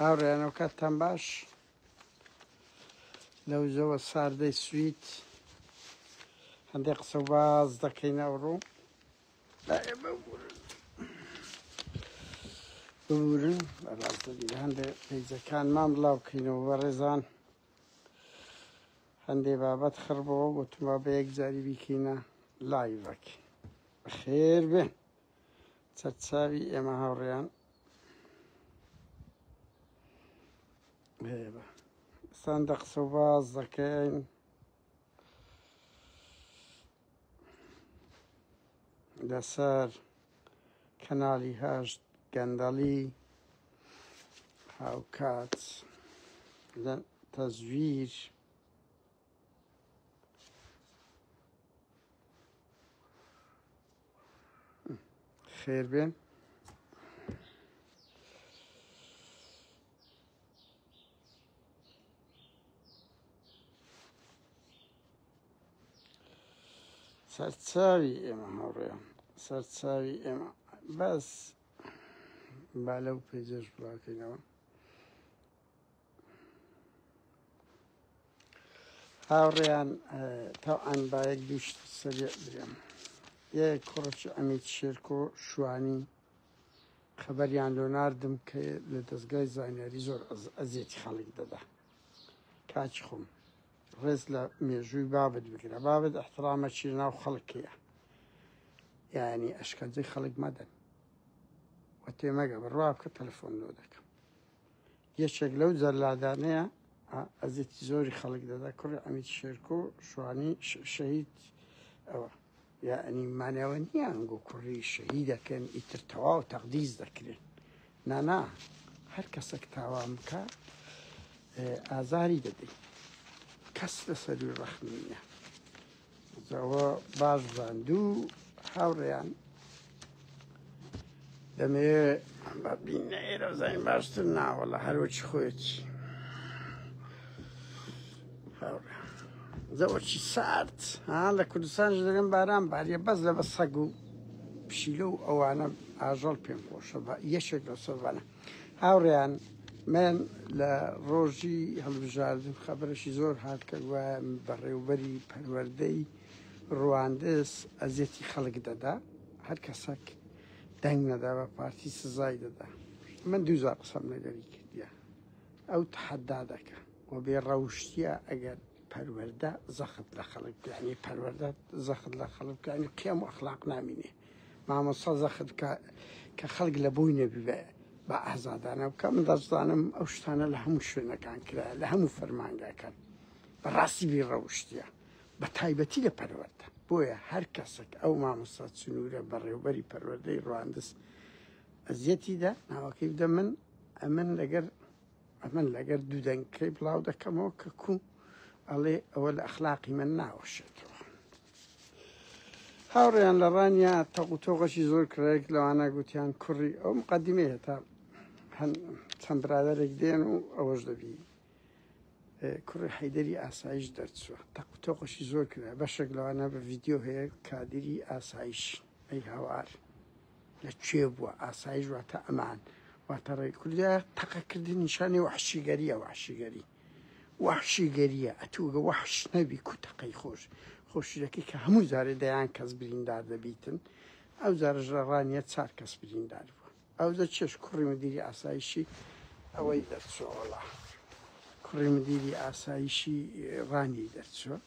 هاوڕێیانەوە کاتتان باش لەو زەوە ساردەی سوید هەندێک قسە و باز دەکەین ئەوڕۆ ببورن بەڕاستەبی هەندێک پەیجەکانمان بڵاو بکەینەوە بەڕێزان هەندێک بابەت خڕبەوە گوتمە بە یەک جاری بیکەینە لایڤەک بەخێر بێن چەرچاوی ئێمە هاوڕێیان ئێستاندە قسە و باز دەکەین لەسەر کەناڵی هەشت گەندەڵی هاوکات لە تەزویر خێر بێن سەرچاوی ئێمە هاوڕێیان سەرچاوی ئێمە بەس با لەو پێجەش بڵاکەینەوە هاوڕێیان تاوان با یەک دووشت سەرێ برێم یەک کوڕێکی ئەمیت شێرکۆ شوانی خەبەریان لۆ ناردم کە لە دەستگای زانیاری زۆر ئەزیەتی خەڵک دەدا کاچی خۆم ڕێز لە مێژووی بابت بگرە بابت احترامەکی ناو خەڵکەیە یعنی ئەشکەنجەی خەڵک مەدەن وە تێمەگە بڕوا بکە تەلەفۆن لۆ دەکەم یەکێک لەو جەلادانەیە ئەزیەتی زۆری خەڵک دەدا کوڕی ئەمیت شێرکۆ شوانی شەهید ئەوە یعنی مانەوە نییە ئەنگۆ کوڕی شەهید دەکەن ئیتر تەواو تەقدیس دەکرێن نانا هەر کەسێک تاوان بکە ئازاری دەدەین کەس لەسەروی ڕەخنی نییە ئەوە باش زاندوو هاوڕێیان دەمەوێ بینە ئێرە زانین باشتر ناوەڵە هەروەکی خۆیەتی هاوڕێیان زەوەکی سارد لە کوردستانش دەگەن باران باریە بەس لە بە سەگ و پشیلە و ئەوانە ئاژەڵ پێم خۆشە یەکێک لە سەربانە هاوڕێیان من لە ڕۆژی هەڵبژاردن خەبەرەشی زۆر هات کە وایە بەڕێوبەری پەروەردەی ڕواندز ئەزیەتی خەڵک دەدا هەر کەسێک دەنگ نەدا بە پارتی سزای دەدا من دووزار قسەم لەگەری کردیە ئەو تەحەدا دەکە و بێ ڕەوشتیە ئەگەر پەروەردە زەخت لە خەڵک یعنی پەروەردە زەخت لە خەڵک یعنی قیام و ئەخلاق نامینێ مامۆستا زەخت کە خەڵک لە بووی نەبیبێ بە ئازادانە بکە من دەزانم ئەو شتانە لە هەموو شوێنەکان کرا لە هەموو فەرمانگاکان بەڕاستی بێ ڕەوشتیە بە تایبەتی لە پەروەردە بۆیە هەر کەسێک ئەو مامۆستا چنوورە بەڕێوبەری پەروەردەی ڕواندز ئەزیەتیدا ناوەکەی بدە من لەگەر دوو دەنگکەی بڵاو دەکەمەوە کە کوو ئەڵێ ئەوە لە ئەخلاقی من ناوەشێتەوە هاوڕێیان لە ڕانیا تەق و تۆقەشی زۆر کرایەک لەوانە گوتیان کوڕی ئەو مقەدیمەیە تا چەند برادەرێک دێن و ئەوەش دەبی کوڕی حەیدەری ئاسایش دەرچووە تەق و تۆقەشی زۆر کرا بەشێک لەوانە بە ڤیدیۆ هەیە کادری ئاسایش ئەی هاوار لەکوێ بووە ئاسایش واتە ئەمان واتە ڕێی کوردیا تەقەکردن نیشانی وەحشیگەریە وەحشیگەریە ئەتوگە وەحش نەبی کوتەقەی خۆشیەکەی کە هەموو جارێ دەیان کەس بریندار دەبیتن ئەو جارژ لە ڕانیە 4 کەس بریندار بووە ئەو دە چێش کوڕی مدیری ئاسایشی ئەوەی دەرچۆڵە کوڕی مدیری ئاسایشی ڕانی دەرچووە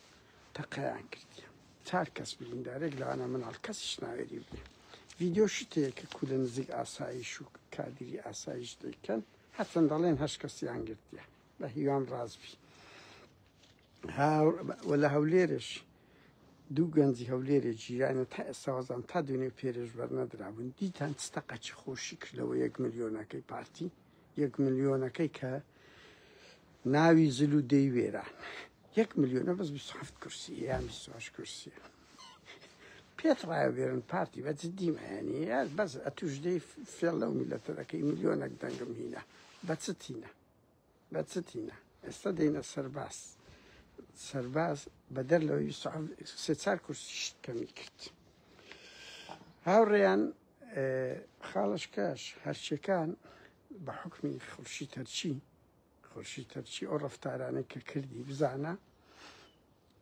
تەقەیان کردیە 4 کەس بریندارێک لەوانە مناڵ کەسیش ناوێری بێ ڤیدیۆشی تەیە کە کو لە نزیک ئاسایش و کادری ئاسایش دەیکەن هەچەند دەڵێن 8 کەسیان گرتیە بە هیوام ڕازبی لە هەولێرش دوو گەنجی هەولێرێ جیرانە تا ئێستاوەزان تا دوێنێ پێرێژ بەرنەدرابوون دیتان چتەقەچی خۆشی کردەوە 1 ملیۆنەکەی پارتی 1 ملیۆنەکەی کە ناوی زل و دەی وێران 1 ملیۆنە بەس 27 کورسی یان 28 کورسیە پێت ڕایە وێرن پارتی بە جددیمەیانی بەس ئەتوش دەی فێڵ لەو میلەتە دەکەی ملیۆنێک دەنگم هینە بەچتینە ئێستا دەینە سەرباز بەدەر لەوەی 4 کورسیشت کەمی کرد هاوڕێیان خاڵشکاش هەرچیەکان بە حکمی خورشید هەرچی ئەو ڕەفتارانەی کە کردی بزانە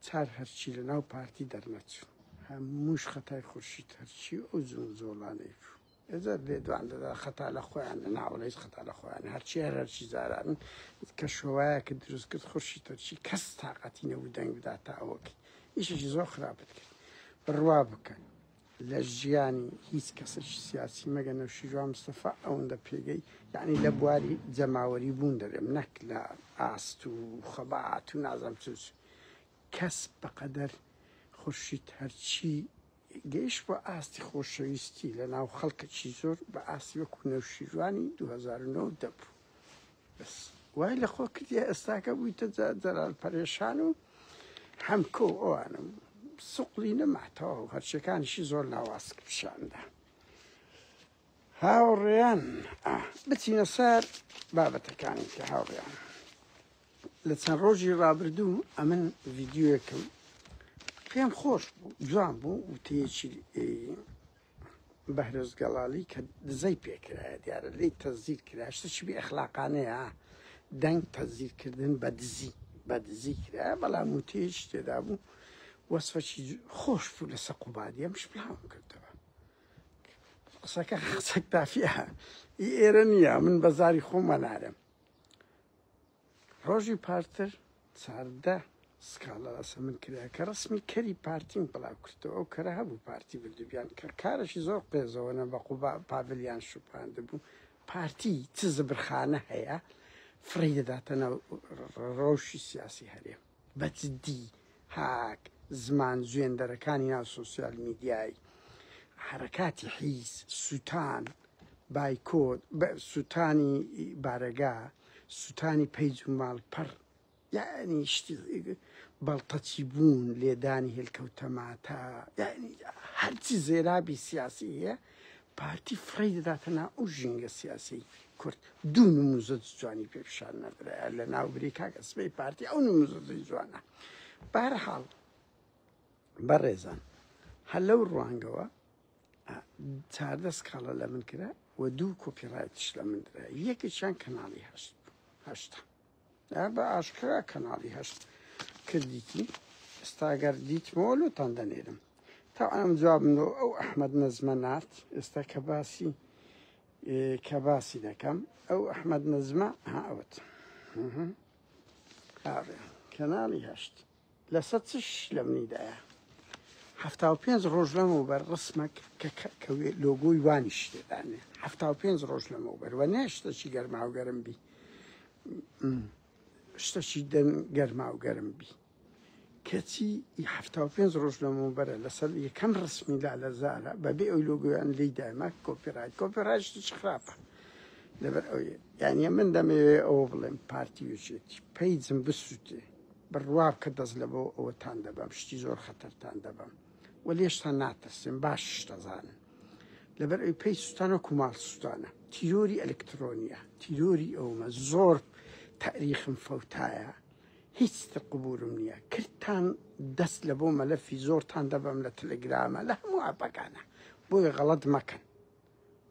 چار هەرچی لە ناو پارتی دەرنەچوو هەمووش خەتای خورشید هەرچی ئەو زۆڵانەی بوو ئێزار لێ دوان دەدا خەتا لە خۆیان لە ناوڵەیش خەتا لە خۆیان هەرچی زاران کە شۆوایە کە دروست کرد خورشید هەرچی کەس تااقەتی نەبوو دەنگ بدا تا ئەوەکەی ئیشێکی زۆر خراپت کرد بڕوا بکەن لە ژیانی هیچ کەسێکی سیاسی مەگە نەوشیروان مستەفا ئەوەندە پێگەی یعنی لە بواری جەماوەری بوون دەرێم نەک لە ئاست و خەبات و نازەم چوچ کەس بەقەدەر خورشید هەرچی گەیشت بۆ ئاستی خۆشەویستی لە ناو خەڵکێکی زۆر بە ئاستی وەکو نەوشیروانی 2009 دەبوو بەس وای لە خۆ کردی ئێستاکە بوویتە جەلال پەرێشان و هەمکۆ ئەوانم سوقلی نەماتەوە و هەرچەکانیشی زۆر ناواز پیشاندا هاوڕێیان بچینە سەر بابەتەکانی کە هاوڕێیان لە چەند ڕۆژی ڕابردوو ئەمن ڤیدیۆیەکەم پێم خۆش بوو جوان بوو وتەیەکی بەهرۆز گەڵاڵی کە دزەی پێکرایە دیارە لی تەزیر کرا شتێکی بێ ئەخلاقانەیە دەنگ تەزیرکردن بە دزی کرایە بەڵام وتەیەکی تێدا بوو وەسفەکی خۆش بوو لە سەقوبادی ئەمش پڵاوم کردەوە قسەکە قسەک تافیە ئێرە نییە من بەزاری خۆمە نارم ڕۆژی پارتر چاردە سکاڵە لەسە من کرا کە ڕسمی کەری پارتیم بڵاو کردەوە ئەو کەرە هەبوو پارتی بردوبیان کە کارەشی زۆر قێزەوەنە بە پاڤلیان شوپاندە بوو پارتی چ زبرخانە هەیە فڕی دەداتە ناو ڕۆژی سیاسی هەرێم بەجددی هاک زمان زوێندەرەکانی ناو سۆسیال میدیایی حرەکاتی حیز سووتان بایکۆت سووتانی بارەگا سووتانی پەیج و ماڵپەڕ یعنی شتی بەڵتەچی بوون لێدانی هێلکەوتەماتە یعنی هەرچی زێرابی سیاسی هەیە پارتی فڕی دەداتە ناو ئەو ژینگە سیاسی کورد دوو نموزە جوانی پێپشان نەدرایە لە ناوبری کاکەسبەی پارتی ئەو نموزەی جوانە بەهەرحاڵ بەڕێزان هەر لەو ڕوانگەوە چاردە سکاڵە لە من کرا و دوو کۆپیڕایتش لە من درا یەکێکیان کەناڵی هەشتا بە ئاشکرا کەناڵی هەشت کردیتی ئێستاگەر دیتمەوە لۆتان دەنێرم تا ئەم جوابمەوە ئەو ئەحمەد نەزمە نات ئێستا کە باسی دەکەم ئەو ئەحمەد نەزمە ئەوت کەناڵی هەشت لەسەر چش لە منیدایە 75 ڕۆژ لەمەوبەر ڕسمێک کە لۆگۆی وانی شتێدانێ 75 ڕۆژ لەمەوبەر وە نێ شتێکی گەرما و گەرم بی شتێکی گەرما و گەرم بی کەچی 75 ڕۆژ لەمەوبەرە لەسەر یەکەم ڕسمی لا لە زارە بەبێ ئەوی لۆگۆیان لی دایمە کۆپیڕایت شتێکی خراپە لەبەر ئەوەیە یانیە من دەمەوێت ئەوە بڵێم پارتی وێژێتی پەیجم بسووتێ بڕواب کە دەست لە بۆ ئەوەتان دەبم شتی زۆر خەتەرتان دەبم و لێشتان ناتەسێن باش دەزانن لەبەر ئەوی پێی سوستانە کوماڵ سوستانە تیرۆری ئەلکترۆنیە تیرۆری ئەومە زۆر تاریخم فەوتایە هیچ قبورم نییە کردتان دەست لە بۆ مەلەفی زۆرتان دەبم لە تەلەگرامە لە هەموو ئاپەکانە بۆی غەڵەت مەکەن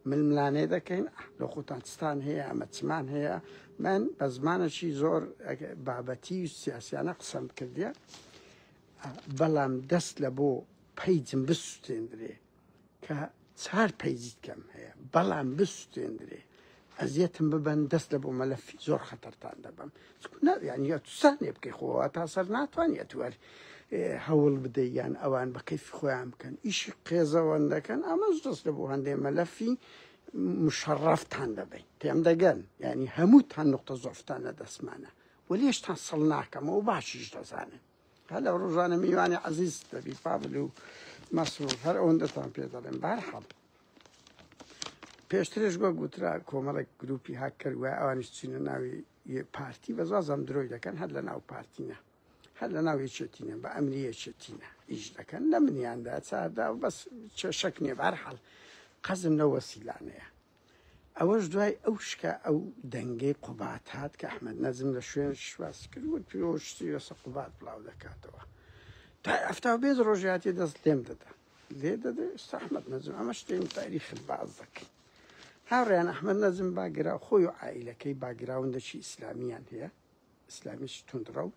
ململانێ دەکەین لە خۆتان چستان هەیە ئەمە چمان هەیە من بە زمانەشی زۆر بابەتی و سیاسیانە قسەم کردیە بەڵام دەست لە بۆ پەیجم بسووتێندرێ کە چار پەیجیت کەم هەیە بەڵام بسووتێندرێ ئەزیەتم ببەن دەست لە بۆ مەلەفی زۆر خەتەرتان دەبم یعنی تووسانێ بکەی خۆەوە تا سەر ناتوانێت وەر هەوڵ بدەیان ئەوان بە کەیفی خۆیان بکەن ئیشی قێزەوەن دەکەن ئەمەش دەست لە بۆ هەندێک مەلەفی مشەڕەفتان دەبین تێم دەگەن یعنی هەمووتان نقطە زۆفتان لە دەستمانە وەلێشتان سەڵ ناکەمەوە باشیش دەزانن هە لە ڕۆژانە میوانی عەزیز دەبی پاڤل و مەسرور هەر ئەوەندەتان پێ دەڵێن بەهەرحاڵ پێشترش گۆ گوترا کۆمەڵێک گروپی هاکەر وای ئەوانش چینە ناوی پارتی بەزازەم درۆی دەکەن هەر لە ناو پارتینە هەر لە ناو یەکێتینە بە ئەمری یەکێتینە ئیش دەکەن لە منیاندا چاردا و بەس شەک نییە بەهەرحاڵ قەزم لەو وەسیلانەیە ئەوەش دوای ئەو شکە ئەو دەنگەی قوبات هات کە ئەحمەد نەزم لە شوێن شواس کرد و پیرۆشتی لەسە قوبات بڵاو دەکاتەوە تا 75 ڕۆژیاتی دەست لێم دەدا لێ دەدە ئێستا ئەحمەد نەزم ئەمە شتێن تاریخت باز دەکەین هاوڕێیان ئەحمەد نەزم باگرا خۆی و عائیلەکەی باگراوندەکی ئیسلامیان هەیە، ئیسلامیش توندڕە و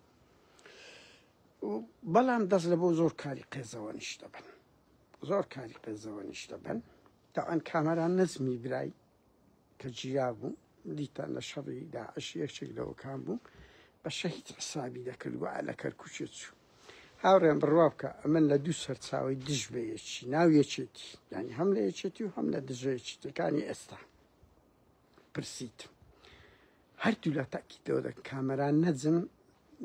بەڵام دەست لە بۆ زۆر کاری قێزەوە نیش دەبن، زۆر کاری قێزەوە نیش دەبن. تاوان کامەران نەزمی برای کە گیرا بوو دیتان لە شەڕی داعش یەکێک لەوەکان بوو بە شەهید حسابی دەکرد و لە کەرکووکێ چوو. هاوڕێن بڕوا بکە ئەمن لە دوو سەرچاوی دژ بە یەکی ناو یەکێتی، ینی هەم لە یەکێتی و هەم لە دژەیەکیەکانی ئێستا پرسیتم هەردوو لە تاکیدەوە دەکەن کامەران نەجم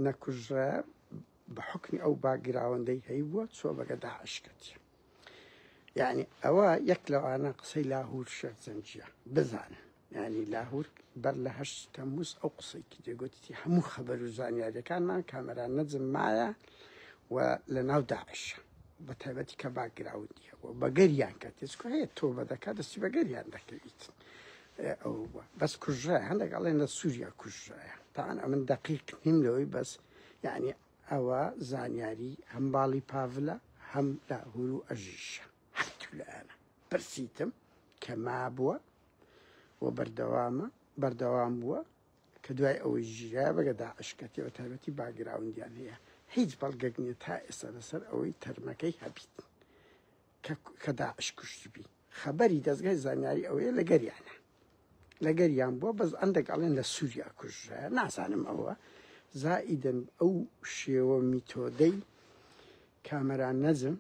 نەکوژرە بە حکمی ئەو باگراوەندەی هەیە بووە چۆ بەگە داعش کردی. یعنی ئەوە یەک لەوانە قسەی لاهور شێخ زەنجیە بزانە، ینی لاهور بەر لە 8 تەمووز ئەو قسەیکی دێگوتی هەموو خەبەر و زانیاریەکانمان کامەران نەجم مایە و لە ناو داعشە بە تایبەتی کە باگراوندی هەبووە بەگەریان کە تێچکۆ هەیە تۆ بەدەکا دەستی بەگەریان دەکەویت. ئەو بەس کوژرایە هەندێک ئەڵێن لە سووریا کوژرایە تاان ئەمن دەقیق نیم لەوەی بەس یعنی ئەوە زانیاری هەم باڵی پاڤلە هەم لاهور و ئەژیشە هەردوو لایەنە پرسیتم کە مابووە و بەردەوام بووە کە دوای ئەوەی ژیرای بەگە داعش کەتی بە تایبەتی باگراوندیان هەیە هیچ بەڵگەک نییە تا ئێستا لەسەر ئەوەی تەرمەکەی هەبیت کە داعش کوشتبی خەبەری دەستگای زانیاری ئەوەیە لەگەریان بووە بەس ئەندێک ئەڵێن لە سووریا کوژرایە نازانم ئەوە زائیدن ئەو شێوە میتۆدەی کامەران نەجم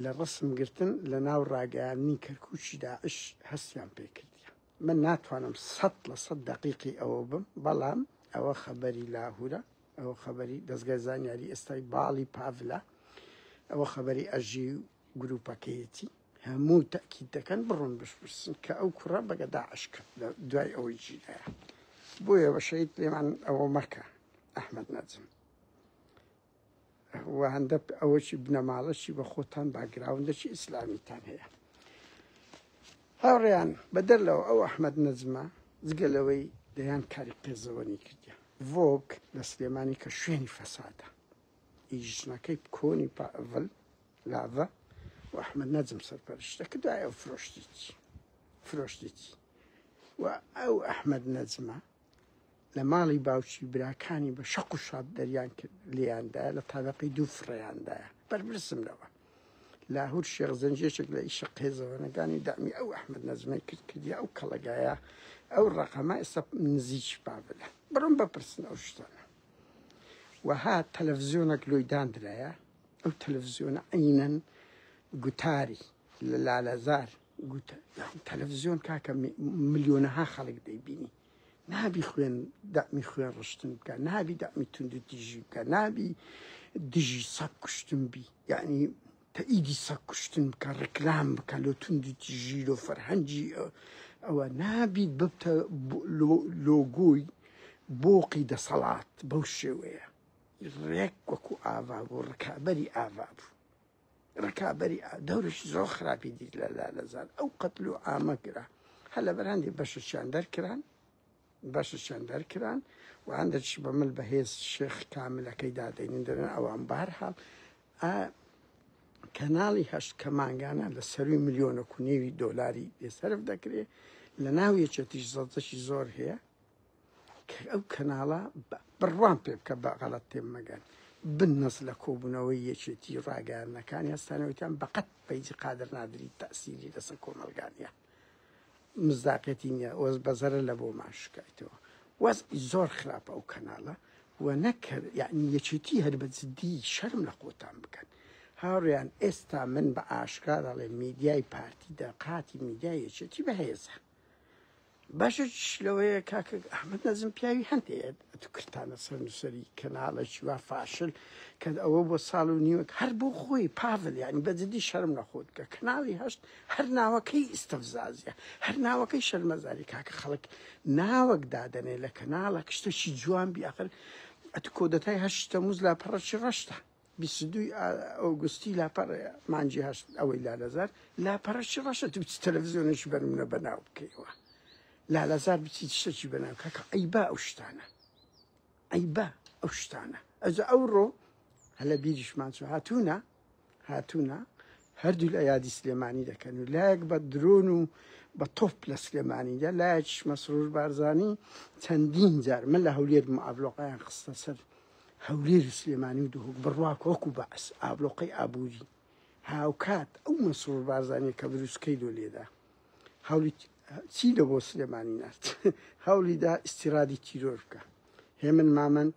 لە ڕسم گرتن لە ناو ڕاگەیاندنی کەرکووکی داعش هەستیان پێکردیە. من ناتوانم 100% دقیقی ئەوە بم، بەڵام ئەوە خەبەری لاهورە، ئەوە خەبەری دەستگای زانیاری ئێستای باڵی پاڤلە، ئەوە خەبەری ئەژی و گروپەکەیەتی هەموو تەکید دەکەن بڕۆن بشپرسن کە ئەو کوڕە بەگە داعش کرد لە دوای ئەوەی ژیرایە. بۆیە بە شەید لێمان ئەوە مەکە ئەحمەد نەجم و هەندە ئەوەی بنەماڵەی بە خۆتان باگراوندێکی ئیسلامیتان هەیە. هاوڕێیان بەدەرلەوە ئەو ئەحمەد نەجمە جگەلەوەی دەیان کاری قێزەوەنی کردیە ڤۆگ لە سلێمانی کە شوێنی فەسادە ئیژنەکەی کۆنی پاڤل لاڤە و ئەحمەد نەجم سەرپەرشتە کە دوای ئەو فرۆشتیتی و ئەو ئەحمەد نەجمە لە ماڵی باوکی براکانی بە شەق و شاد دەریان لێیاندایە لە تابقی دوو فڕێیاندایە بەربرسم لەوە لاهور شێخ زەنجێشێک لە ئیشە قێزەوەنەکانی دامی ئەو ئەحمەد نەجمەی کردی ئەو کەڵەگایە ئەو ڕقەمە ئێستا نزیکی پاڤلە بڕۆن بەپرسن ئەو شتانە. وها تەلەڤزیۆنێک لۆی دانرایە ئەو تەلەڤزیۆنە عینەن گوتاری لە لالەزار تەلەڤزیۆن کاکە ملیۆنەها خەڵک دەیبینی نابی دامی خوێن ڕشتن بکە، نابی دامی توندی دیژی بکە، نابی دژی سەگ کوشتن بی، یعنی تەئیدی سەگ کوشتن بکە ڕکلام بکە لۆ توندی دیژی لۆ فەرهەنگی ئەوە نابی ببتە لۆگۆی بۆقی دەسەڵات بەو شێوەیە ڕێک وەکو ئاوا بوو ڕکابەری ئاوا بوو ڕکابەری دەورشی زۆر خراپی دیت لە لالەزار ئەو قەتل و ئامەگرا هە لە بەرهەندی بەشەشیان دەرکران و هەندێکی بەمل بەهێز شێخ کاملەکەی دادەینن دەرن ئەوان بەهەرحاڵ کەناڵی هەشت کە مانگانە لە سەروی ملیۆنە نێوی دۆلاری لێسەرف دەکرێت لە ناو یەکێتیش زەڵجەشی زۆر هەیە کە ئەو کەناڵە بڕوان پێ بکە بە غەڵەت تێمەگەن بنەس لە کۆبوونەوەی یەکێتی ڕاگەیاندنەکانی هەستانەوەیان بەقەت پەیجی قادر نادری تەسیری لەسەر کۆمەلگانیە مزداقەتی نییە وەز بەزەرە لە بۆ ماشکایتەوە وەزئی زۆر خراپە ئەو کەناڵە و نەکرد یعنی یەکێتی هەر بە جددی شەرم لە خۆتان بکەن. هاوڕێیان ئێستا من بە ئاشکار دەڵێ میدیای پارتی دەقاتی میدیای یەکێتی بەهێزە باشش لەوەیە کاکە ئەحمەد نەجم پیاوی هەندێت ئەتو کردانە سەر نووسەری کەناڵێکی وا فاشل کە ئەوە بۆ ساڵ و نیوەک هەر بۆ خۆی پاڤل یعنی بەجددی شەرم لە خۆت کە کەناڵی هەشت هەر ناوەکەی ئیستەفزازیە هەر ناوەکەی شەرمەزاری کاکە خەڵک ناوەک دادەنێ لە کەناڵە شتێکی جوان بی ئاخر ئەتو کۆدەتای 8 تەمووز لاپەڕەکی ڕەشتە 22 ئۆگوستی لاپەڕ مانجی هەشت ئەوەی لالەزار لاپەڕەکی ڕەشە تو تەلەڤزیۆنێکی بەرمونە بەناو بکەیەوە لالەزار بچیت شتێکی بەناو کاکە ئەیبا ئەو شتانە ئەوە ئەوڕۆ هەلە بیریشمان چوو هاتوونە هەردوو لە یادی سلێمانی دەکەن و لایەک بە درۆن و بە تۆپ لە سلێمانیدا لایەکیش مەسرور بارزانی چەندین جار من لە هەولێرم ئابلۆقەیان خستە سەر هەولێر و سلێمانی و دووهوک بڕواکە وەکو بەعس ئابلۆقەی ئابووری هاوکات ئەو مەسرور بارزانیە کە بروسکەی دۆ لێدا هەولی چی لە بۆ سلێمانی نرد هەولیدا ئیستیرادی تیرۆر بکە هێمن مامەند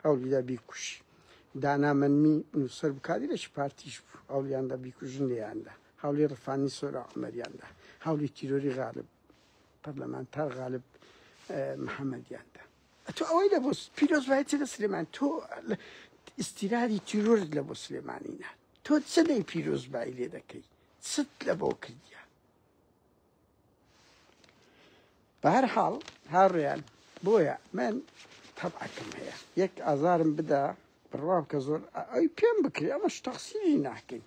هەولیدا بیکوشی دانامەنمی نووسەر بکاری لەش پارتیش بوو هەولیاندا بیکوژن لێیاندا هەولی ڕفانی سۆرا عومەریاندا هەولی تیرۆری غالب پەرلەمانتار غالب محەممەدیاندا تۆ ئەوەی لە بۆ پیرۆزبایەتی لە سلێمان تۆ ئیستیرادی تیرۆرت لە بۆ سلێمانی نات تۆ چ لەی پیرۆزبایی لێ دەکەی چت لە بۆ کردیە بە هەر حاڵ هاوڕێیان بۆیە من تەبعەکەم هەیە یەک ئازارم بدا بڕوا بکە زۆر ئەوی پێم بکرێ ئەمەش تەقسیری ناکەین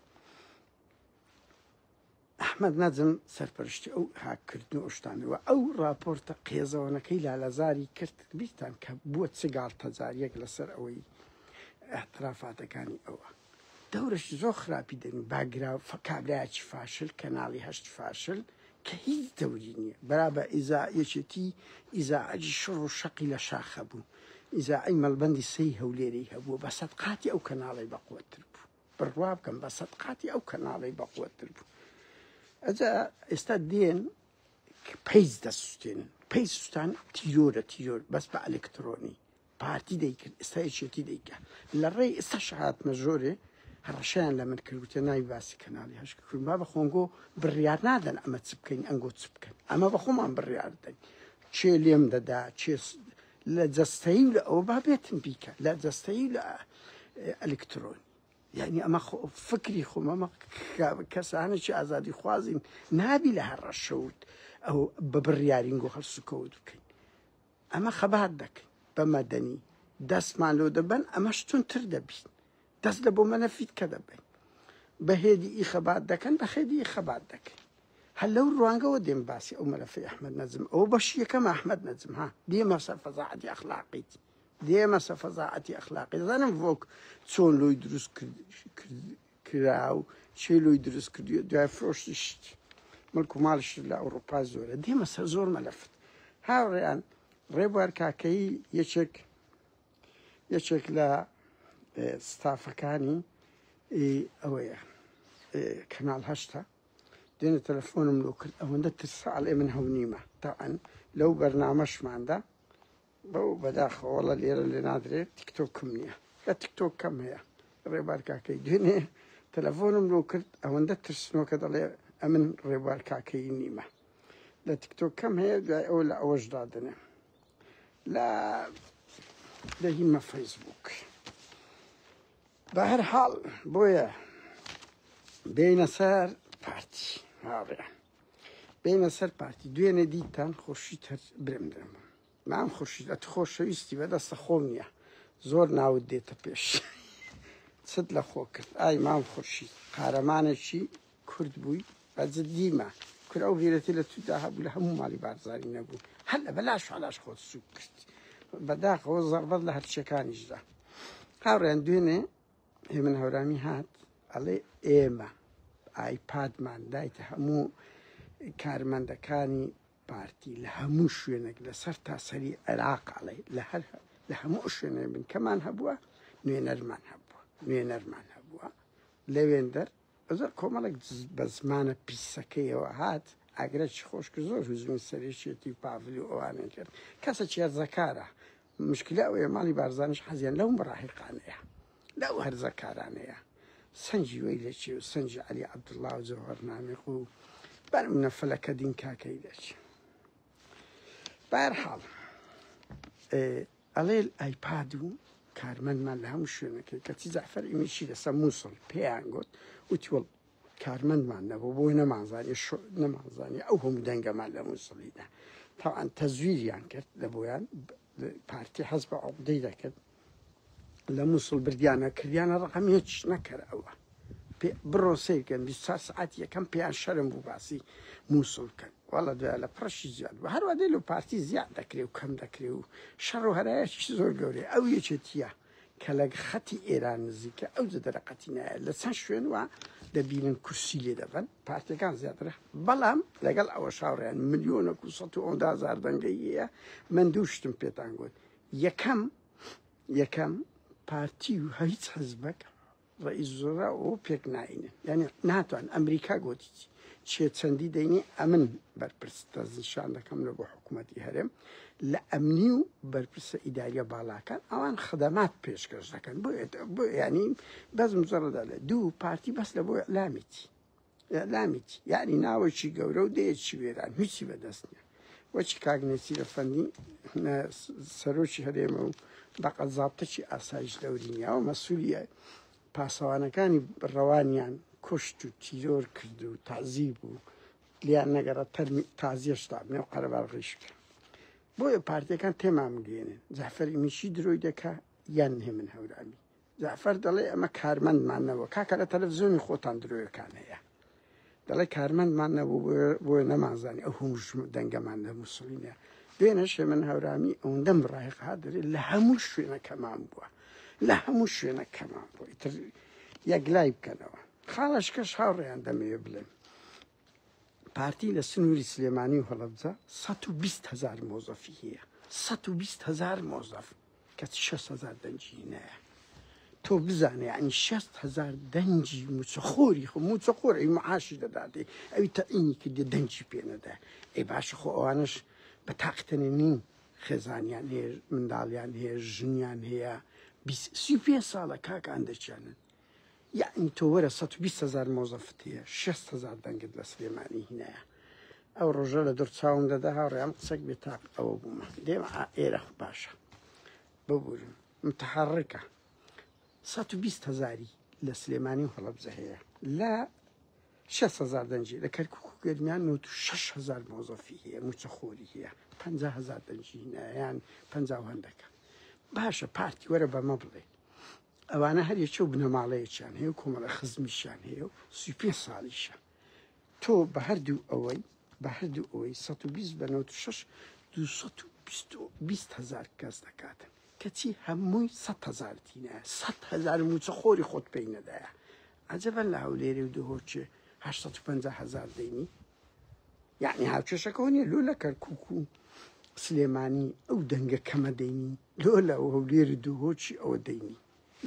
ئەحمەد نەجم سەرپەرشتی ئەو هاکردن و ئۆشتانەوە ئەو راپۆرتە قێزەوەنەکەی لالەزاری کرد بیستان کە بووە چگاڵ تەجاریەک لەسەر ئەوەی ئەترافاتەکانی ئەوە دەورەش زۆر خراپی دەنی باگرا کابراایکی فاشل کەناڵی هەشت فاشل کە هیچ دەوری نییە بەرابە ئیزایەکێتی ئیزاعەجی شڕ و شەقی لە شاخە بوو ئیزاعی مەڵبەندی سەی هەولێرەی هەبووە بە سەدقاتی ئەو کەناڵی بەقووەتر بوو بڕوا بکەم بە سەدقاتی ئەو کەناڵی بەقووەتر بوو ئەجا ئێستا دێن پەیز دەسوستێنن پەیز سوستان تیرۆرە تیرۆر بەس بە ئەلکترۆنی پارتی دەیکرد ئێستا یەکێتی دەیکە لە ڕێی ئێستا شەهاتمە ژۆرێ هەڕەشیان لە من کردوتە ناوی باسی کەناڵی هەشکردن با بە خۆنگۆ بڕیار نادەن ئەمە چ بکەین ئەنگۆ چ بکەن ئەمە بە خۆمان بڕیار دەین چێ لێم دەدا چێ لە جەستەیی و لە ئەوە با بێتن بیکە لە جەستەیی و لە ئەلکترۆنی یعنی ئەمە فکری خۆم ئەمە کەسانێکی ئازادی خوازین نابی لە هەر ڕەشەوت ئەو بە بڕیارینگۆ هەڵسوکەوت بکەین ئەمە خەبات دەکەین بە مەدەنی دەستمان لۆ دەبەن ئەمەش تونتر دەبین دەست لە بۆ مەنەفیت کە دەبین بە هێدی ئی خەبات دەکەن بە خێدی ئی خەبات دەکەین هەر لەو ڕوانگەوە دێم باسی ئەو مەلەفەی ئەحمەد نەجم ئەوە بەشی یەکەم ئەحمەد نەجم ها دێمە سەر فەزاعەتی ئەخلاقیت دێمە سەر فەزاعەتی ئەخلاقی دەزانم ڤۆک چۆن لۆی دروست کرا و چێ لۆی دروست کردووە دوای فرۆشتیش ملک و ماڵش لە ئەوڕۆپا زۆرە دێمە سەر زۆر مەلەفت هاوڕێیان ڕێبوار کاکەی یەکێک لە ستافەکانی ئەوەیە کەناڵ هەشتا دێنە تەلەفۆنم لۆ کرد ئەوەندە ترساڵێ من هەونیمە تاعەن لەو بەرنامەشماندا بەو بەداخەوەڵە لێرە لێ نادرێت تیکتۆکم نییە لە تیکتۆک کەم هەیە ڕێبار کاکەی دوێنێ تەلەفۆنم لۆ کرد ئەوەندە ترسنەوە دەڵێ ئەمن ڕێبار کاکەی نیمە لە تیکتۆک کەم هەیە دوای ئەوە لە ئەوەش دادنێ لە دەهیمە فەیسبوک بە هەر حاڵ بۆیە بینە سەر پارتی هاوڕێیان بینە سەر پارتی دوێنێ دیتان خۆشیت هەر برم درم مام خۆشیت ئەت خۆشەویستی بەدەستە خۆم نییە زۆر ناوت دێتە پێش چت لە خۆ کرد ئای مام خۆشیت قارەمانێکی کورد بووی بەجد دیمە کورد ئەو غیرەتی لە تودا هەبوو لە هەموو ماڵی بارزاری نەبوو هەر لە بەلاش حالاش خۆت سوک کرد بەداخەوە زەربەت لە هەرچیەکانیشدا هاوڕێیان دوێنێ هێمن هەورامی هات ئەڵێ ئێمە ئایپادمان دایتە هەموو کارمەندەکانی پارتی لە هەموو شوێنێک لەسەر تاسەری عێراق ئەڵێ لە هەموو شوێنێ بن کەمان هەبووە نوێنەرمان هەبووە لەوێن دەر زۆر کۆمەڵێک بە زمانە پیسەکەیەوە هات ئاگرەکی خۆش کرد زۆر هزمی سەرێشێتی و پاڤلی و ئەوانێن کرد کەسە هەرزەکارە مشکلە ئەوەیە ماڵی بارزانش حەزیان لەو مڕاهقانەیە لەو هەرزەکارانەیە سەنجی وەی لەچێ و سەنجی عەلی عەبدوڵڵا و جەوهەرنامێق و بەرمونە فەلەکە دینکاکەی دەچێ بە هەر حاڵ ئەڵێ ئایپاد و کارمەندمان لە هەموو شوێنەکەی کەچی جەعفەر ئیمیشی لەسەر مووسڵ پێیان گوت وتی وەڵ کارمەندمان نەبوو بۆی نەمانزانی ئەو هەموو دەنگەمان لە مووسڵیدا تاوان تەزویریان کرد لە بۆیان پارتی حەز بە عوقدەی دەکرد لە مووسڵ بردیانە کردیانە ڕقەمێکیش نەکەر ئەوە بڕۆ سیرکەن 24 ساعت یەکەم پێیان شەرم بوو باسی مووسڵ بکەن وەڵە دوای لە پڕەشی زیاد بوو هەروە دەی لە پارتی زیاد دەکرێ و کەم دەکرێ و شەڕ و هەرایەکی زۆر گەورەیە ئەو یەکێتیە کە لە خەتی ئێران نزیکە ئەو دەرەقەتی نایە لە چەند شوێن وە دەبینن کورسی لێ دەبن پارتیەکان زیاترە بەڵام لەگەڵ ئەوە شاوڕیان ملیۆنە و 110,000 دەنگەی هەیە من دوو شتم پێتان گوت یەکەم پارتی و هیچ حزبەک ڕئیس زۆرا ئەو پێک ناینن یعنی ناتوان ئەمریکا گوتی چێ چەندی دەینی ئەمن بەرپرسە نیشان دەکەم لە بۆ حکوومەتی هەرێم لە ئەمنی و بەرپرسە ئیداریە باڵاکان ئەوان خدەمات پێشکەش دەکەن بۆ ینی بەزم زۆرەدا لە دوو پارتی بەس لە بۆ ئەلامیتی یعنی ناوەکی گەورە و دەیەکی وێران هیچی بەدەست نیە وەچی کاگنێسی لە فەندی سەرۆکی هەرێمە و بەقە زابتەکی ئاسایش دەورینیاوە مەسئولیە پاسەوانەکانی ڕەوانیان کوشت و تیرۆر کرد و تازیب و لیان نەگەڕە تازیەشتا بنێ و قەرەبار ڕیشکە بۆیە پارتیەکان تێمان بگەێنن جعفەری میشی درۆی دەکا یان نهێ من هەورامی جعفەر دەڵێ ئەمە کارمەندمانەوە کاکە لە تەلەڤیزیۆنی خۆتان درۆیەکان هەیە دەڵێ کارمەندمان نەبوو بۆیە نەمانزانی ئەو هەموو دەنگەمان لە مووسڵینە دوێنەشێ من هەورامی ئەوەندەم ڕایقها دەرێت لە هەموو شوێنەکەمان بووە لە هەموو شوێنەکەمان بووە ئیتر یەکلای بکەنەوە خاڵشکەش هاوڕێیان دەمەوێ بڵێن پارتی لە سنووری سلێمانی و هەڵەبجە 120,000 مۆزەفی هەیە 120,000 مۆزەف کە 6,000 دەنجی نایە تۆ بزانێ ینی 6,000 دەنجی موچەخۆری خۆ موچەخۆر ئەی معاشی دەداتێ ئەوی تەعینی کردێ دەنجی پێ نەدا ئەی باشە خۆ ئەوانش بە تاقتەنێ نین خێزانیان هەیە منداڵیان هەیە ژنیان هەیە 35 ساڵە کاکان دەچێنن یعنی تۆ وەرە 120,000 مۆزەفت هەیە 6,000 دەنگت لە سلێمانی هینایە ئەو ڕۆژە لە دوورچاوم دەدا هاوڕێم قسەک بێ تاق ئەوە بوومە دێمە ئێرە باشە ببورم متحرکە 120,000 لە سلێمانی و هەڵەبجە هەیە لە 6,000 دەنجی لە کەرکووک و گەرمیان 96,000 مۆزەفی هەیە موچەخۆری هەیە 50,000 دەنجی هینایان 50 هەندەکە باشە پارتی وەرە بەمە بڵێ ئەوانە هەر یەکێ و بنەماڵەیەکیان هەیە و کۆمەڵە خزمیشیان هەیە و 35 ساڵیشە تۆ بە هەردوو ئەوەی 120 بە 96 220,000 کەس دەکاتن کەچی هەمووی 100,000 تینایە 100,000 موچەخۆری خۆت پێی نەدایە عەجەبەن لە هەولێرێ و دهۆچێ 850,000 دەینی یعنی هاوکێشەکەەوە نیە لۆ لە کەرکووک و سلێمانی ئەو دەنگە کەمە دەینی لۆ لە هەولێری دوهۆچی ئەوە دەینی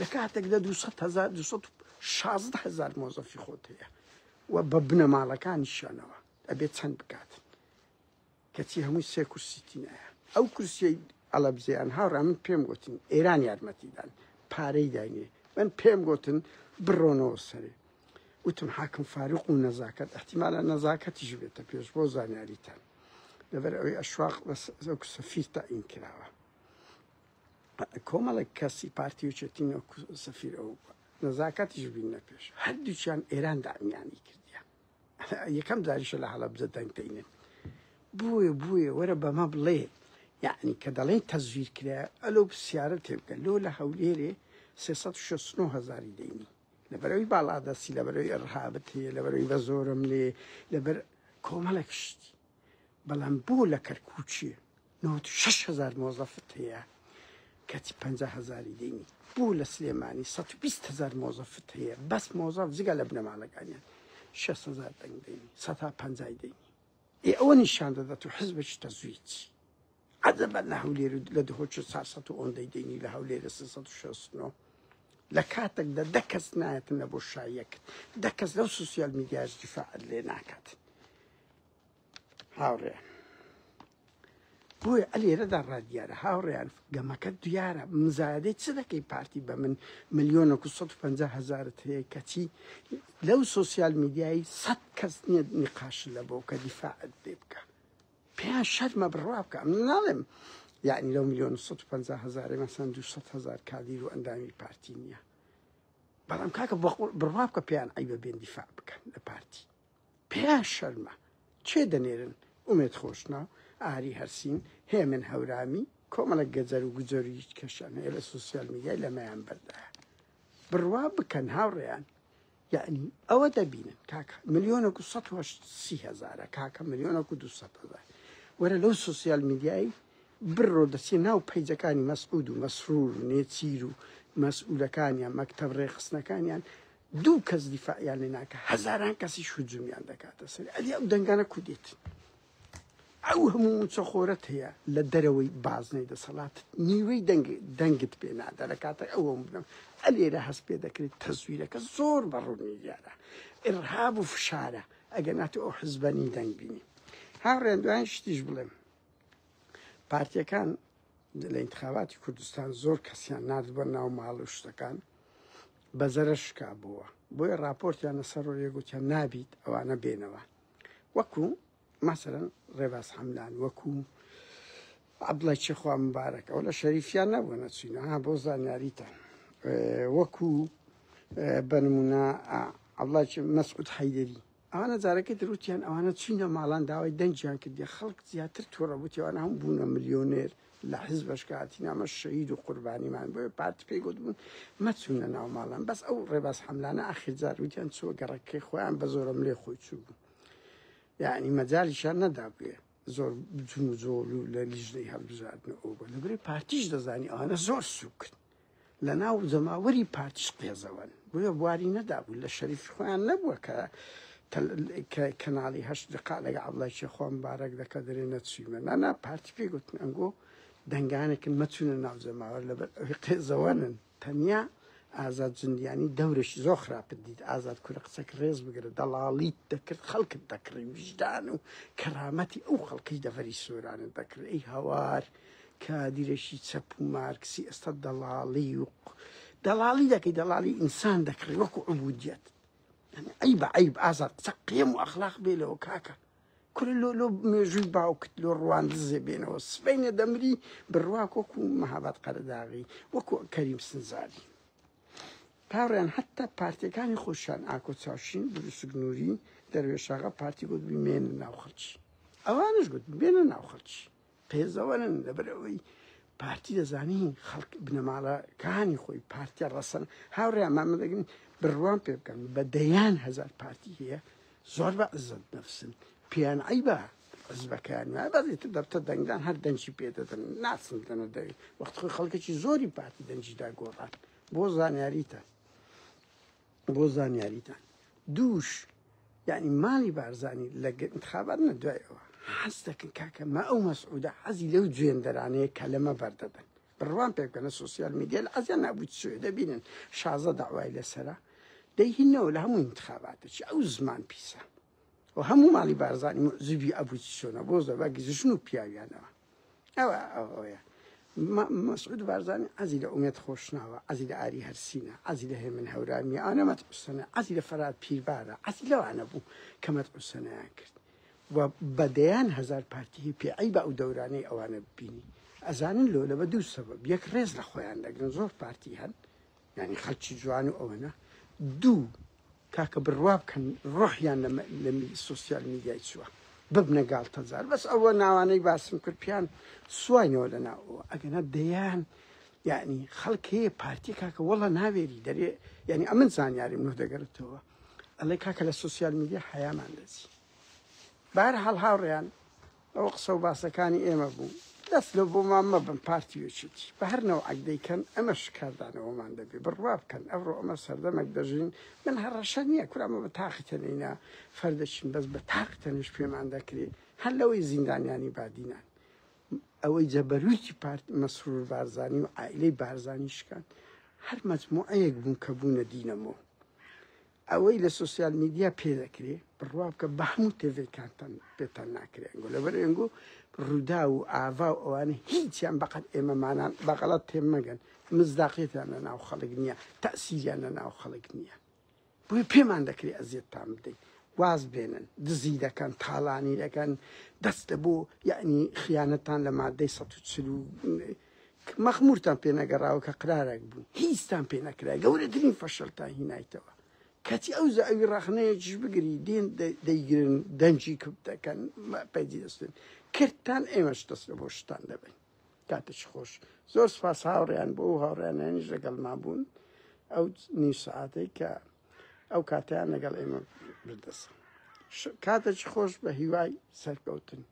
لە کاتێکدا 216,000 مۆزەفی خۆت هەیە و بە بنەماڵەکانیشانەوە ئەبێت چەند بکاتن کەچی هەمووی 3 کورسی تینایە ئەو کورسیەی ئەڵەبزیان هاوڕا من پێم گوتن ئێران یارمەتیدان پارەی داینێ من پێم گوتن بڕۆنەوە سەرێ وتم حاکم فاروق و نەزاکەت احتیمالە نەزاکەتیش بێتە پێش بۆ زانیاریتان لەبەر ئەوەی ئەشواق سەفیر تاعین کراوە کۆمەڵێک کەسی پارتی وچێتینە سەفیر ئەو نەزاکەتیش بینە پێش هەردووچیان ئێران دامیانی کردیە یەکەم جاریشە لە هەڵەبجە دەنگتەینن بووە وەرە بەمە بڵێ یعنی کە دەڵێن تەزویر کرا ئەلۆ پرسیارە تێبکە لۆ لە هەولێرێ 369,000 دەینی لەبەرەوەی باڵادەسی لەبەرەوەی ئەڕهابەت هەیە لەبەرەوەی بە زۆرم لێ لەبەر کۆمەڵێک شتی بەڵام بۆ لە کەرکووچیە 96,000 مۆزەفت هەیە کەچی 50,000 دەینی بۆ لە سلێمانی 120,000 مۆزەفت هەیە بەس مۆزەف جگە لە بنەماڵەکانیان 6,000 دەنگ دەینی 150 دەینی ئەوە نیشان دەدات و حزبێکی تەزویرچی عەجەبەن لە هەولێر لە دهۆچە 410 دەینی لە هەولێرە 369 لە کاتێکدا دە کەس نایەتن لە بۆ شایەکت دە کەس لەو سوسیال میدیاش دیفاعت لێ ناکاتن هاوڕێیان بۆیە ئەلێرەدا ڕادیارە هاوڕێیان گەمەکە دیارە مزایدەی چ دەکەی پارتی بە من 1,150,000 هەیە کەچی لەو سوسیال میدیایی 100 کەس نییە نقاش لە بۆ کە دیفاعت لێ بکە پێیان شەرمە بڕوا بکە من ناڵێم یعنی لەو 1,150,000 مەسەن 200,000 کادیر و ئەندامی پارتی نییە بەڵام کاکە بڕوا بکە پێیان عیبە بێن دیفاع بکەن لە پارتی پێیان شەرمە چێ دەنێرن ئومێد خۆشنا ئاری هەرسین هێمن هەورامی کۆمەڵە گەجەر و گوجەری کەشان هەیە لە سوسیال میدیای لەمەیان بەردایە بڕوا بکەن هاوڕێیان یعنی ئەوە دەبینن کاکە 1,130,000 کاکە 1,200,000 وەرە لەو سوسیال میدیایی بڕۆ دەچێ ناو پەیجەکانی مەسعود و مەسرور و نێچیر و مەسئولەکانیان مەکتەب ڕێخستنەکانیان دوو کەس دیفاعیان لێ ناکە هەزاران کەسیش هجوومیان دەکاتە سەر ئەدی ئەو دەنگانە کودێت ئەو هەموو چەخۆرەت هەیە لە دەرەوەی بازنەی دەسەڵات نیوەی دەنگت پێ نادا لە کاتە ئەوەم بنم ئەلێرە هەست پێ دەکرێت تەزویرەکە زۆر بەڕوونی دیارە ئرهاب و فشارە ئەگەر ناتی ئەو حزبەنی دەنگ بینی هاوڕێن دوایان شتیش بڵێم پارتیەکان لە انتخاباتی کوردستان زۆر کەسیان نردبووە ناو ماڵ و شتەکان بەزەرە شکا بووە بۆیە راپۆرتیان لەسەر ڕۆیە گوتیان نابیت ئەوانە بێنەوە وەکو مەسەرەن ڕێباز حەمدان وەکو عەبدوڵای چێخوا مبارەک ئەو لە شەریفیان نەبووە نەچوینە بۆ زانیاریتە وەکو بەنمونە عەبدوڵای مەسعود حەیدەری ئەوانە جارەکەی دروتیان ئەوانە چوینە ماڵان داوای دەنجیان کردی خەڵک زیاتر تۆڕە بوتی ئەوانە هەم بوونە ملیۆنێر لە حیزبەش کاتی نامە شەهید و قوربانیمان بۆیە پارتی پێی گوتبوون مەچوونە ناو ماڵان بەس ئەو ڕێباز حەمدانە ئاخر جار وتیان چووە گەڕەکەی خۆیان بە زۆرە ملێ خۆی چوو بوو یعنی مەجالیشان نەدابێ زۆر بچون و زۆر و لە لیژنەی هەڵبژاردنەوە بوو لەبەرەی پارتیش دەزانی ئەوانە زۆر سووکن لە ناو زەماوەری پارتیش قێزەوەن بۆیە بواری نەدابوو لە شەریفی خۆیان نەبووە کە کەناڵی هەشت دقا لەگە عەبدوڵای چێخوا مبارەک دەکە دەرێ نەچوویمە نانا پارتی پێی گوتن ئەنگۆ دەنگانێکن مەچونە ناو زەماوەر لەبەر ئەوەی قێزەوەنن تەنیا ئازاد جندیانی دەورێکی زۆر خراپت دیت ئازاد کوورە قسەک ڕێز بگرە دەڵاڵیت دەکرد خەڵکت دەکڕی وجدان و کەرامەتی ئەو خەڵکی دەڤەری سۆرانت دەکرد ئەی هەوار کە دیرێکی چەپ و مارکسی ئێستا دەڵاڵی دەکەی دەڵاڵی ئینسان دەکڕی وەکو عوبودیەت ئەی بە عیب ئازاد قسە قێم و ئەخلاق بێ لەوە کاکە کورە لۆ مێژووی باوکت لۆ ڕوان دزێ بێنەوە سبەینە دەمری بڕواک وەکو مەهاباد قەرەداغی وەکو کەریم سنجاری هاوڕێیان حتا پارتیەکانی خۆشیان ئاکۆ چاوشین دروستک نووری دەروێشاغا پارتی گوت بمێنە ناو خەڵکی ئەوانش گوت بێنە ناو خەڵکی قێزەوەرن لەبەرەوەی پارتی دەزانی خەڵک بنەماڵەکانی خۆی پارتیا ڕەسەن هاوڕێیان مامە دەگرن بڕوان پێ بکەن بە دەیان هەزار پارتی هەیە زۆر بە عزت نەفسن پێیان عیبە حزبەکان بەزێتر دەبتە دەنگدان هەر دەنجی پێدەدەن ناچنتەنە دەوێت وەخت خۆی خەڵکێکی زۆری پارتی دەنجیدا گۆڕان بۆ زانیاریتان دووش یعنی ماڵی بارزانی لە انتخابات نەدوایەوە حەز دەکەن کاکە ما ئەو مەسعودە حەزی لەو جوێندەرانەیە کە لەمە بەردەدەن بڕوان پێ بکەنە سوسیال میدیا لە ئەزیان نابوویت سوێ دەبینن شازە داوای لەسەرە دەیهینەوە لە هەموو انتخاباتێکی ئەو زمان پیسە و هەموو ماڵی بارزانی زوبی ئەبووی چۆنە بۆ زەباگی زژن و پیاویانەوە ئەوەیە مەسعود بارزانی عەزی لە ئومێد خۆشناوە عەزی لە ئاری هەرسینە عەزی لە هێمن هەورامیە ئەوانە مەتعوسەنە عەزی لە فەراد پیربارە عەزی لەوانە بوو کە مەتعوسەنەیان کرد و بەدەیان هەزار پارتی پێ عیبە ئەو دەورانەی ئەوانە ببینی ئەزانن لۆ لە بە دوو سەبەب یەک ڕێز لە خۆیان دەگرن زۆر پارتی هەن یعنی خەڵکی جوان و ئەوەنە دوو کاکە بڕوا بکەن ڕۆحیان لە سوسیال میدیای چووە ببنە گاڵتەجار بەس ئەوە ناوانەی باسم کرد پیان سواینەوە لە ناوەوە ئەگەنە دەیان یعنی خەڵک هەیە پارتی کاکە وەڵە ناوێری دەرێ یعنی ئەمن زانیاریم نۆ دەگەرێتەوە ئەڵێ کاکە لە سوسیال میدیا حەیامان دەچی بەهەرحاڵ هاوڕێیان ئەوە قسە و باسەکانی ئێمە بوو دەست لە بۆمان مەبن پارتیوێکیتی بە هەر نەوعەک دەیکەن ئەمە شکاردانەوەمان دەبێت بڕوا بکەن ئەوڕۆ ئەمە سەردەمێک دەژین من هەڕەشە نییە کورامە بە تاقیتەنینە فەردەچین بەس بە تاقیتەنش پێمان دەکرێت هەر لەوەی زیندانیانی بادینان ئەوەی جەبەروتی مەسرور بارزانی و عائیلەی بارزانی شکان هەر مەجموعەیەک بوون کە بوونە دینەمەوە ئەوەی لە سوسیال میدیا پێ دەکرێت بڕوا بکە بە هەموو تێڤەکانتان پێتان ناکرێت ئەنگۆ لەبەر ئەنگۆ ڕوودا و ئاوا و ئەوانە هیچیان بەقەت ئێمەمانان بەغەڵەت تێم مەگەن مزداقیەتیان لە ناو خەڵک نییە تەئسیریان لە ناو خەڵک نییە بۆیە پێمان دەکرێت ئەزیەتتان بدەین واز بێنن دزی دەکەن تاڵانی دەکەن دەستە بۆ یعنی خیانەتان لە مادەی 140 مەخمورتان پێ نەگەڕاوە کە قرارێک بوو هیچتان پێ نەکرای گەورەترین فەشەڵتان هینایتەوە کاتی ئەو ئەوی ڕاخنەیەکیش بگری دێن دەیگرن دەنجی کەوت دەکەن پەیدی دەستن کردتان ئێمەش دەست لە بۆ شتان دەبین کاتێکی خۆش زۆر سپاس هاوڕێیان بۆ ئەو هاوڕێیانیش لەگەڵ مابوون ئەو نیم سەعاتەی کە ئەو کاتیان لەگەڵ ئێمە بردەسە کاتێکی خۆش بە هیوای سەرکەوتن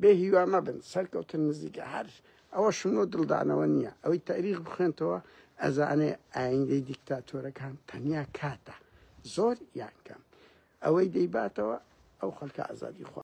بێ هیوا مەبن سەرکەوتن نزیکە هەر ئەوە شنۆ دڵدانەوە نییە ئەوەی تاریخ بخوێنتەوە ئەزانێ ئایندەی دیکتاتۆرەکان تەنیا کاتە زۆر یان کەم ئەوەی دەیباتەوە ئەو خەڵکە ئازادی خوا